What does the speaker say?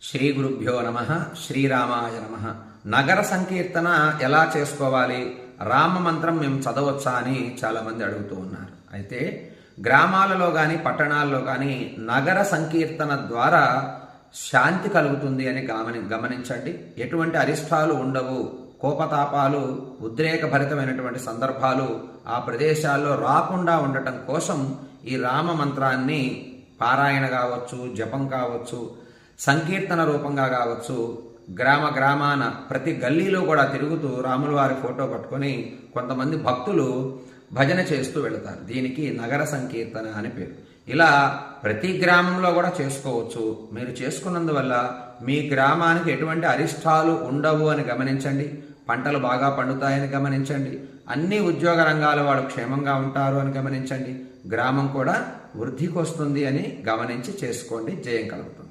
శ్రీ గురుభ్యో నమ. శ్రీరామాయ నమ. నగర సంకీర్తన ఎలా చేసుకోవాలి, రామ మంత్రం మేము చదవచ్చా అని చాలామంది అడుగుతూ ఉన్నారు. అయితే గ్రామాలలో కానీ పట్టణాల్లో కానీ నగర సంకీర్తన ద్వారా శాంతి కలుగుతుంది అని గమనించండి. ఎటువంటి అరిష్టాలు ఉండవు, కోపతాపాలు, ఉద్రేకభరితమైనటువంటి సందర్భాలు ఆ ప్రదేశాల్లో రాకుండా ఉండటం కోసం ఈ రామ మంత్రాన్ని పారాయణ కావచ్చు, జపం కావచ్చు, సంకీర్తన రూపంగా కావచ్చు, గ్రామాన ప్రతి గల్లీలో కూడా తిరుగుతూ రాముల వారి ఫోటో పట్టుకొని కొంతమంది భక్తులు భజన చేస్తూ వెళతారు. దీనికి నగర సంకీర్తన అని పేరు. ఇలా ప్రతి గ్రామంలో కూడా చేసుకోవచ్చు. మీరు చేసుకున్నందువల్ల మీ గ్రామానికి ఎటువంటి అరిష్టాలు ఉండవు అని గమనించండి. పంటలు బాగా పండుతాయని గమనించండి. అన్ని ఉద్యోగ రంగాల వాళ్ళు క్షేమంగా ఉంటారు అని గమనించండి. గ్రామం కూడా వృద్ధికి వస్తుంది అని గమనించి చేసుకోండి. జయం కలుగుతుంది.